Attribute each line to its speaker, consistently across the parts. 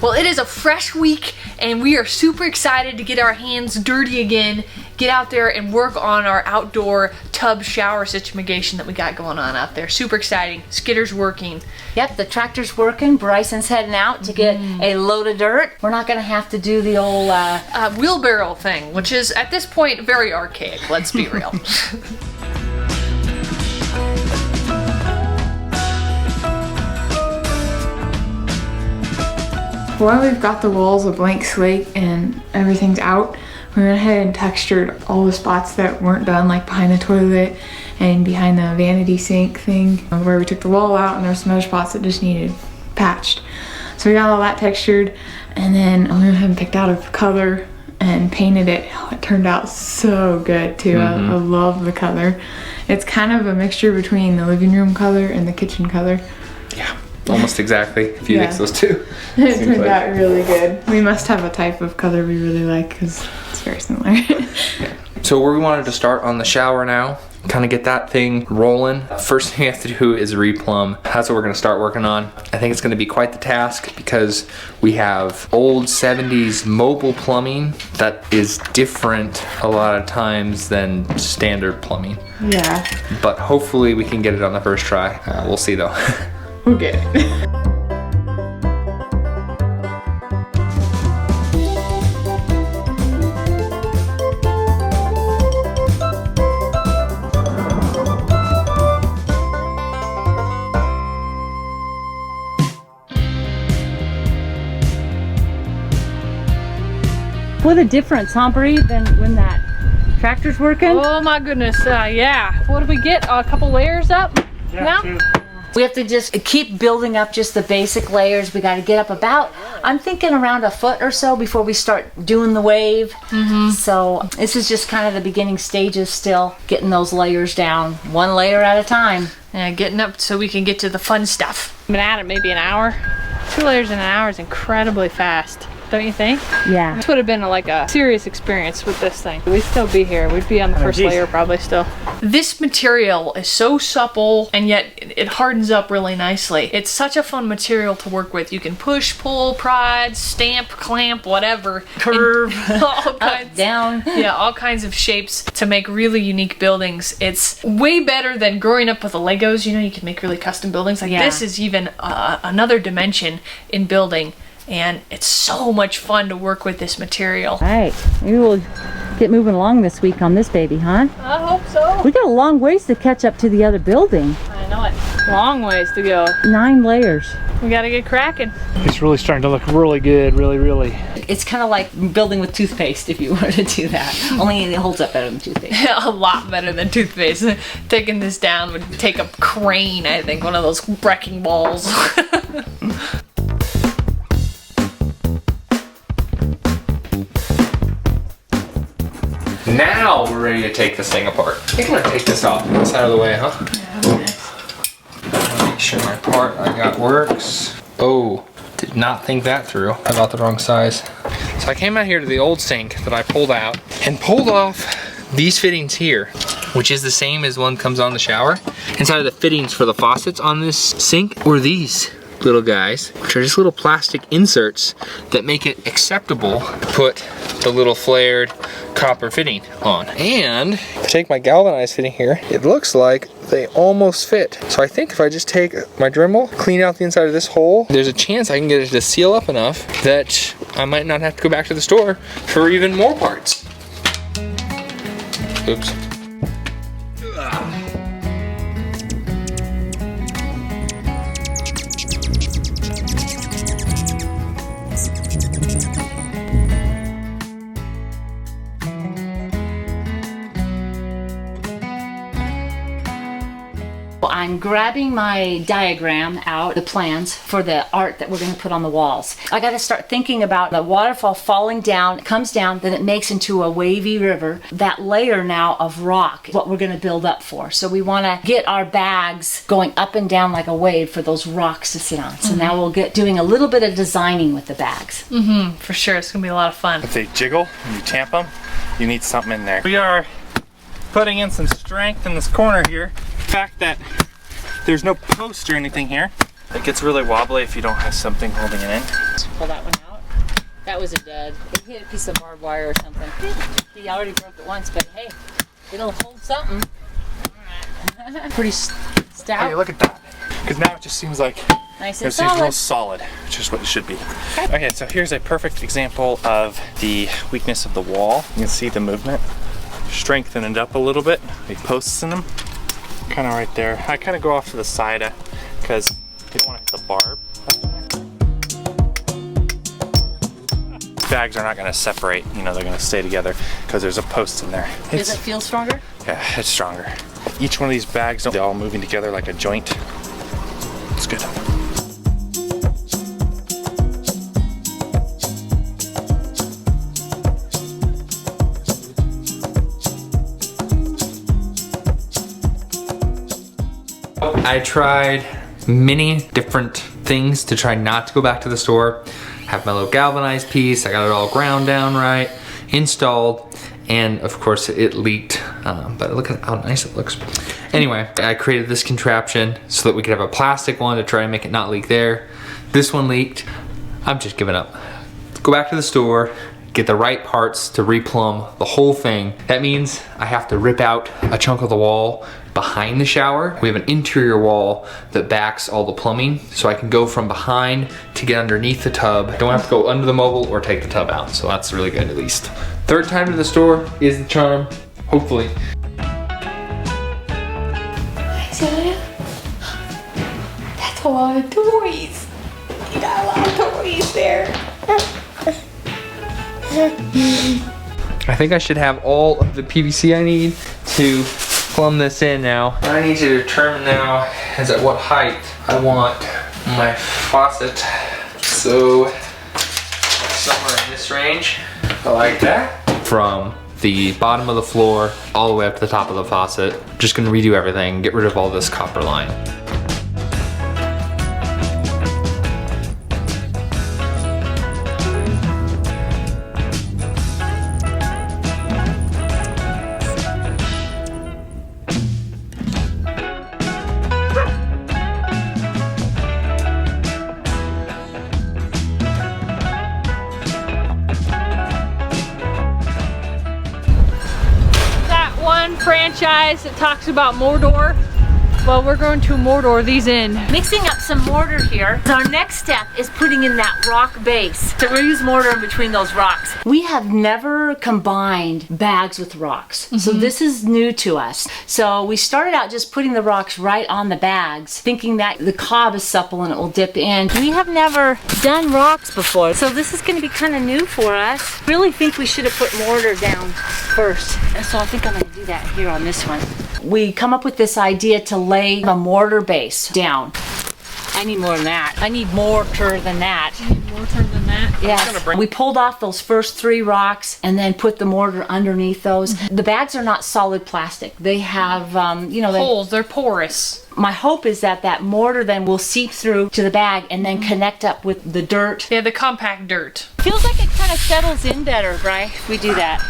Speaker 1: Well, it is a fresh week and we are super excited to get our hands dirty again, get out there and work on our outdoor tub shower situation that we got going on out there. Super exciting. Skitter's working.
Speaker 2: Yep, the tractor's working. Bryson's heading out to get a load of dirt. We're not gonna have to do the old
Speaker 1: wheelbarrow thing, which is at this point very archaic, let's be real.
Speaker 3: While we've got the walls a blank slate and everything's out, we went ahead and textured all the spots that weren't done, like behind the toilet and behind the vanity sink thing, where we took the wall out and there were some other spots that just needed patched. So we got all that textured, and then we went ahead and picked out a color and painted it. Oh, it turned out so good too. I love the color. It's kind of a mixture between the living room color and the kitchen color.
Speaker 4: Yeah. Almost exactly, if you mix those two.
Speaker 3: It turned out really good. We must have a type of color we really like because it's very similar.
Speaker 4: Yeah. So we wanted to start on the shower now, kind of get that thing rolling. First thing you have to do is replumb. That's what we're gonna start working on. I think it's gonna be quite the task because we have old 70s mobile plumbing that is different a lot of times than standard plumbing.
Speaker 3: Yeah.
Speaker 4: But hopefully we can get it on the first try. We'll see though.
Speaker 3: We'll get it.
Speaker 2: What a difference, huh, Bree, than when that tractor's working?
Speaker 1: Oh my goodness, yeah. What did we get? A couple layers up now?
Speaker 2: We have to just keep building up just the basic layers. We got to get up about, I'm thinking around a foot or so before we start doing the wave. So this is just kind of the beginning stages still, getting those layers down, one layer at a time.
Speaker 1: Yeah, getting up so we can get to the fun stuff. Been at it maybe an hour. 2 layers in an hour is incredibly fast. Don't you think?
Speaker 2: Yeah.
Speaker 1: This would have been like a serious experience with this thing. We'd still be here. We'd be on the first layer probably still. This material is so supple and yet it hardens up really nicely. It's such a fun material to work with. You can push, pull, prod, stamp, clamp, whatever.
Speaker 2: Curve,
Speaker 1: all kinds,
Speaker 2: up, down.
Speaker 1: Yeah, all kinds of shapes to make really unique buildings. It's way better than growing up with the Legos. You know, you can make really custom buildings. Like this is even another dimension in building. And it's so much fun to work with this material.
Speaker 2: All right, maybe we'll get moving along this week on this baby, huh?
Speaker 1: I hope so.
Speaker 2: We got a long ways to catch up to the other building.
Speaker 1: I know it. Long ways to go.
Speaker 2: 9 layers.
Speaker 1: We gotta get cracking.
Speaker 5: It's really starting to look really good, really.
Speaker 2: It's kind of like building with toothpaste if you were to do that. Only it holds up better than toothpaste.
Speaker 1: A lot better than toothpaste. Taking this down would take a crane, I think, one of those wrecking balls.
Speaker 4: Now we're ready to take this thing apart. I think I'm gonna take this off. This out of the way, huh? Make sure my part I got works. Oh, did not think that through. I got the wrong size. So I came out here to the old sink that I pulled out and pulled off these fittings here, which is the same as one comes on the shower. Inside of the fittings for the faucets on this sink were these little guys, which are just little plastic inserts that make it acceptable to put the little flared copper fitting on. And if I take my galvanized fitting here, it looks like they almost fit. So I think if I just take my Dremel, clean out the inside of this hole, there's a chance I can get it to seal up enough that I might not have to go back to the store for even more parts. Oops.
Speaker 2: I'm grabbing my diagram out, the plans for the art that we're going to put on the walls. I got to start thinking about the waterfall falling down, it comes down, then it makes into a wavy river. That layer now of rock, what we're going to build up for. So we want to get our bags going up and down like a wave for those rocks to sit on. So now we'll get doing a little bit of designing with the bags.
Speaker 1: For sure, it's going to be a lot of fun.
Speaker 5: If they jiggle and you tamp them, you need something in there. We are putting in some strength in this corner here. The fact that there's no post or anything here, It gets really wobbly if you don't have something holding it in.
Speaker 2: Just pull that one out. That was a dud. It hit a piece of barbed wire or something. He already broke it once, but hey, it'll hold something. Pretty stout.
Speaker 5: Hey, look at that. Because now it just seems like
Speaker 2: Nice and
Speaker 5: it seems real
Speaker 2: solid.
Speaker 5: solid, which is what it should be. Okay, so here's a perfect example of the weakness of the wall. You can see the movement. Strengthen it up a little bit. We posts in them. Kind of right there. I kind of go off to the side because you don't want to hit the barb. Bags are not going to separate, you know, they're going to stay together because there's a post in there.
Speaker 2: Does it feel stronger?
Speaker 5: Yeah, it's stronger. Each one of these bags, they're all moving together like a joint. It's good.
Speaker 4: I tried many different things to try not to go back to the store. Have my little galvanized piece, I got it all ground down right, installed, and of course it leaked, but look at how nice it looks. Anyway, I created this contraption so that we could have a plastic one to try and make it not leak there. This one leaked. I'm just giving up. Go back to the store, get the right parts to replumb the whole thing. That means I have to rip out a chunk of the wall behind the shower. We have an interior wall that backs all the plumbing, so I can go from behind to get underneath the tub. I don't have to go under the mobile or take the tub out, so that's really good at least. Third time to the store is the charm, hopefully.
Speaker 3: Celia, that's a lot of toys. You got a lot of toys there.
Speaker 4: I think I should have all of the PVC I need to plumb this in now. What I need to determine now is at what height I want my faucet. So somewhere in this range, I like that. From the bottom of the floor all the way up to the top of the faucet. Just gonna redo everything, get rid of all this copper line.
Speaker 1: Franchise that talks about Mordor. Well, we're going to Mordor these in.
Speaker 2: Mixing up some mortar here. Our next step is putting in that rock base. So we'll use mortar in between those rocks. We have never combined bags with rocks. So this is new to us. So we started out just putting the rocks right on the bags, thinking that the cob is supple and it will dip in. We have never done rocks before, so this is going to be kind of new for us. Really think we should have put mortar down first. And so I think I'm going to do that here on this one. We come up with this idea to lay a mortar base down. I need more than that. I need mortar than that.
Speaker 1: You need mortar than that?
Speaker 2: Yes. We pulled off those first 3 rocks and then put the mortar underneath those. The bags are not solid plastic. They have, you know,
Speaker 1: holes. They're porous.
Speaker 2: My hope is that that mortar then will seep through to the bag and then connect up with the dirt.
Speaker 1: Yeah, the compact dirt.
Speaker 2: Feels like it kind of settles in better, right? If we do that.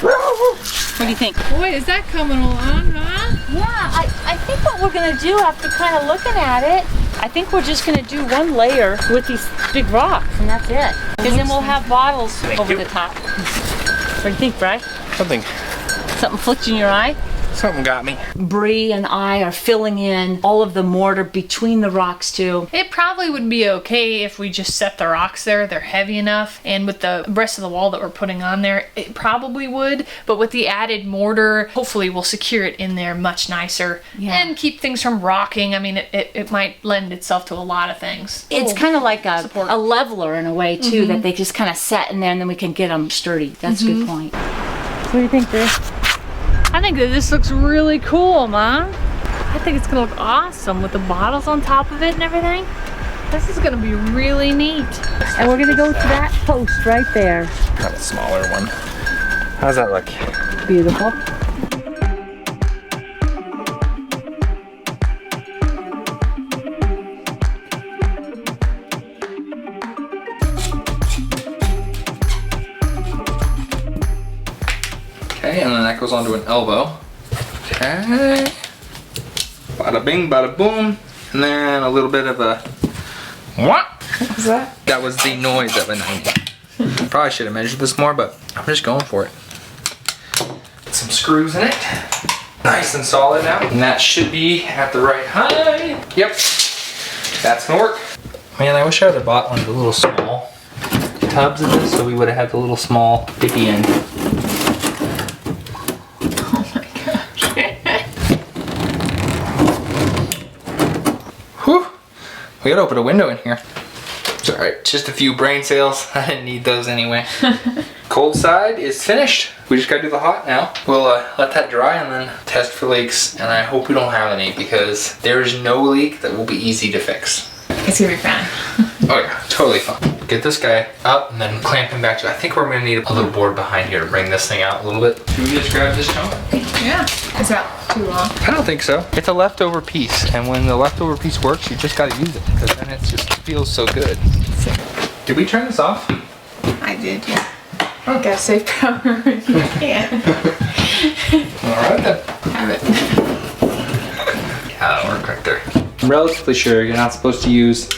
Speaker 2: What do you think?
Speaker 1: Boy, is that coming along, huh?
Speaker 2: Yeah, I think what we're gonna do after kind of looking at it, I think we're just gonna do one layer with these big rocks and that's it. Because then we'll have bottles over the top. What do you think, Bri?
Speaker 5: Something
Speaker 2: flicked in your eye?
Speaker 5: Something got me.
Speaker 2: Bree and I are filling in all of the mortar between the rocks too.
Speaker 1: It probably would be okay if we just set the rocks there. They're heavy enough. And with the rest of the wall that we're putting on there, it probably would. But with the added mortar, hopefully we'll secure it in there much nicer.
Speaker 2: Yeah.
Speaker 1: And keep things from rocking. I mean, it might lend itself to a lot of things.
Speaker 2: It's kind of like a
Speaker 1: Support.
Speaker 2: leveler in a way too, that they just kind of set in there and then we can get them sturdy. That's a good point. What do you think, Bree?
Speaker 1: I think that this looks really cool, Mom. I think it's gonna look awesome with the bottles on top of it and everything. This is gonna be really neat.
Speaker 2: And we're gonna go to that post right there.
Speaker 5: Kind of smaller one. How's that look?
Speaker 2: Beautiful.
Speaker 4: Okay, and then that goes onto an elbow. Okay. Bada bing, bada boom. And And then a little bit of a what?
Speaker 3: What was that?
Speaker 4: That was the noise of a 90. Probably should have measured this more, but I'm just going for it. Put some screws in it. Nice and solid now. And that should be at the right height. Yep. That's gonna work. Man, I wish I would have bought one of the little small tubs of this so we would have had the little small dippy end.
Speaker 3: Oh my gosh.
Speaker 4: Whew. We gotta open a window in here. It's alright, just a few brain cells. I didn't need those anyway. Cold side is finished. We just gotta do the hot now. We'll let that dry and then test for leaks. And I hope we don't have any because there is no leak that will be easy to fix.
Speaker 3: It's gonna be fine.
Speaker 4: Oh yeah, totally fine. Get this guy up and then clamp him back to, I think we're gonna need a little board behind here to bring this thing out a little bit. Should we just grab this chunk?
Speaker 3: Yeah. Is that too long?
Speaker 4: I don't think so. It's a leftover piece, and when the leftover piece works, you just gotta use it, because then it just feels so good. Did we turn this off?
Speaker 3: I did, yeah. Oh, gotta save power if you can.
Speaker 4: Alright then.
Speaker 3: Have it.
Speaker 4: Yeah, that'll work right there. I'm relatively sure you're not supposed to use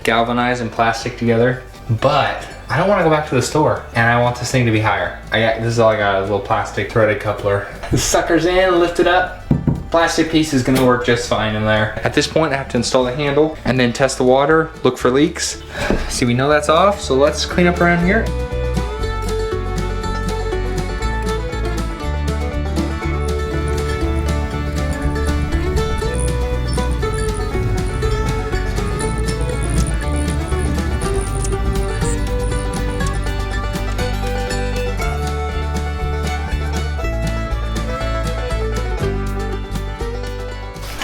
Speaker 4: galvanized and plastic together, but I don't want to go back to the store, and I want this thing to be higher. This is all I got, a little plastic threaded coupler. The sucker's in, lift it up. Plastic piece is gonna work just fine in there. At this point, I have to install the handle and then test the water, look for leaks. See, we know that's off, so let's clean up around here.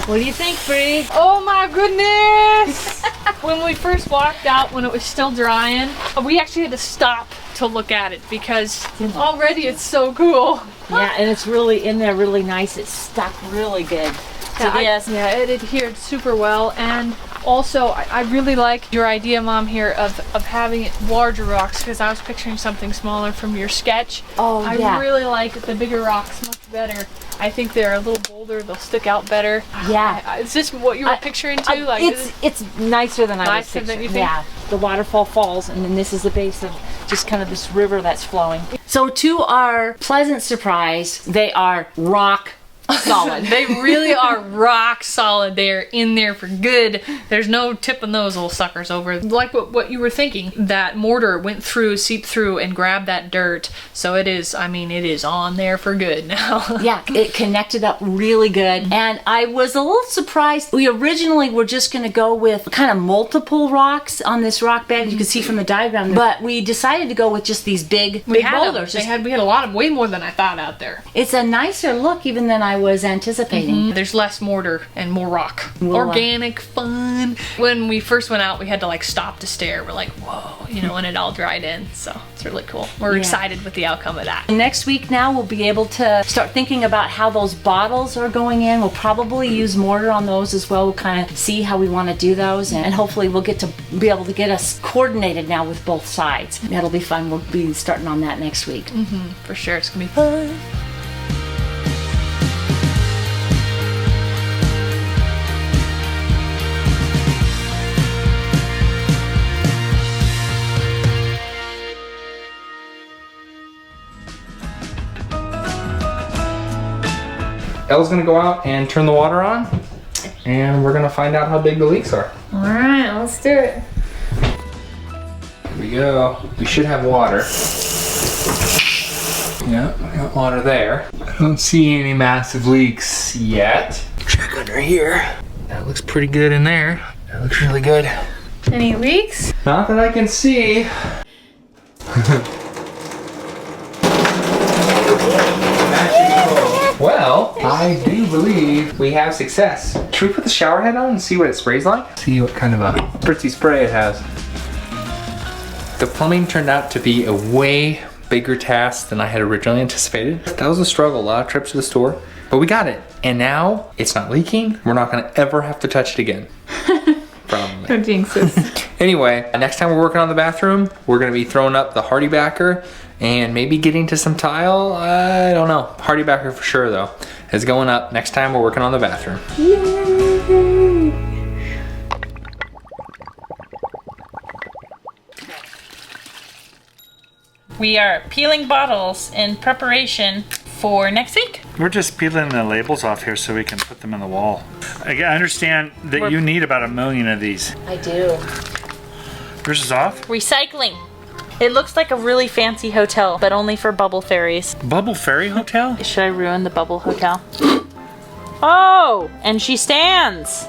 Speaker 2: What do you think, Bree?
Speaker 1: Oh my goodness! When we first walked out, when it was still drying, we actually had to stop to look at it because already it's so cool.
Speaker 2: Yeah, and it's really in there really nice. It's stuck really good. So yes.
Speaker 1: Yeah, it adhered super well, and also I really like your idea, Mom, here of having larger rocks, because I was picturing something smaller from your sketch.
Speaker 2: Oh, yeah.
Speaker 1: I really like the bigger rocks much better. I think they're a little bolder, they'll stick out better.
Speaker 2: Yeah.
Speaker 1: Is this what you were picturing too?
Speaker 2: It's nicer than I was
Speaker 1: Nicer than
Speaker 2: picturing.
Speaker 1: you think?
Speaker 2: Yeah, the waterfall falls, and then this is the base of just kind of this river that's flowing. So to our pleasant surprise, they are rock solid.
Speaker 1: They really are rock solid. They are in there for good. There's no tipping those little suckers over. Like what you were thinking, that mortar went through, seeped through, and grabbed that dirt. So it is, I mean, it is on there for good now.
Speaker 2: Yeah, it connected up really good. And I was a little surprised. We originally were just going to go with kind of multiple rocks on this rock bed. You can see from the diagram. But we decided to go with just these big boulders.
Speaker 1: We had a lot of, way more than I thought out there.
Speaker 2: It's a nicer look even than I was anticipating.
Speaker 1: There's less mortar and more rock. Organic, fun. When we first went out, we had to like stop to stare. We're like, whoa, you know, when it all dried in. So it's really cool. We're excited with the outcome of that.
Speaker 2: Next week now we'll be able to start thinking about how those bottles are going in. We'll probably use mortar on those as well. We'll kind of see how we want to do those, and hopefully we'll get to be able to get us coordinated now with both sides. That'll be fun. We'll be starting on that next week.
Speaker 1: For sure, it's gonna be fun.
Speaker 4: Elle's gonna go out and turn the water on, and we're gonna find out how big the leaks are.
Speaker 3: All right, let's do it.
Speaker 4: Here we go. We should have water. Yeah, we got water there. I don't see any massive leaks yet. Check under here. That looks pretty good in there. That looks really good.
Speaker 3: Any leaks?
Speaker 4: Not that I can see. Well, I do believe we have success. Should we put the shower head on and see what it sprays like? See what kind of a spritzy spray it has. The plumbing turned out to be a way bigger task than I had originally anticipated. That was a struggle, a lot of trips to the store, but we got it. And now it's not leaking. We're not gonna ever have to touch it again. Probably.
Speaker 3: Don't jinx us.
Speaker 4: Anyway, next time we're working on the bathroom, we're gonna be throwing up the hardy backer and maybe getting to some tile. I don't know. Hardy backer for sure though. It's going up next time we're working on the bathroom.
Speaker 3: Yay!
Speaker 1: We are peeling bottles in preparation for next week.
Speaker 5: We're just peeling the labels off here so we can put them in the wall. I understand that you need about 1 million of these.
Speaker 2: I do.
Speaker 5: Yours is off?
Speaker 1: Recycling. It looks like a really fancy hotel, but only for bubble fairies.
Speaker 5: Bubble Fairy Hotel?
Speaker 1: Should I ruin the bubble hotel? Oh, and she stands.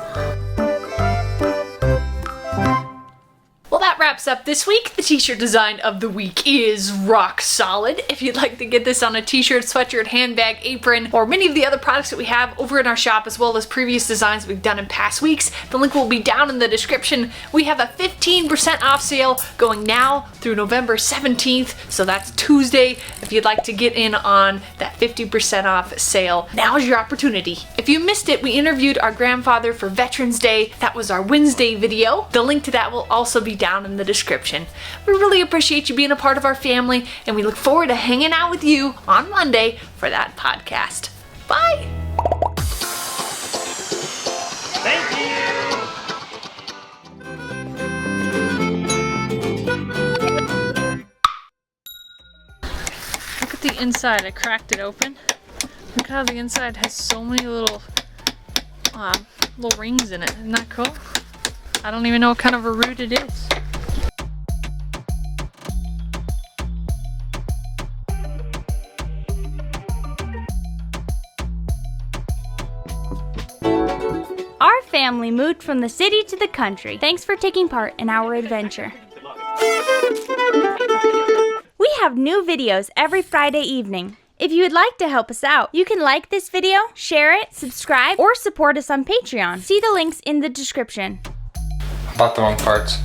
Speaker 1: Well, that wraps up this week. The t-shirt design of the week is rock solid. If you'd like to get this on a t-shirt, sweatshirt, handbag, apron, or many of the other products that we have over in our shop, as well as previous designs we've done in past weeks, the link will be down in the description. We have a 15% off sale going now through November 17th, so that's Tuesday. If you'd like to get in on that 50% off sale, now is your opportunity. If you missed it, we interviewed our grandfather for Veterans Day. That was our Wednesday video. The link to that will also be down in the description. We really appreciate you being a part of our family, and we look forward to hanging out with you on Monday for that podcast. Bye!
Speaker 5: Thank you!
Speaker 1: Look at the inside. I cracked it open. Look how the inside has so many little rings in it. Isn't that cool? I don't even know what kind of a root it is.
Speaker 6: Our family moved from the city to the country. Thanks for taking part in our adventure. We have new videos every Friday evening. If you would like to help us out, you can like this video, share it, subscribe, or support us on Patreon. See the links in the description.
Speaker 4: Bought the wrong parts.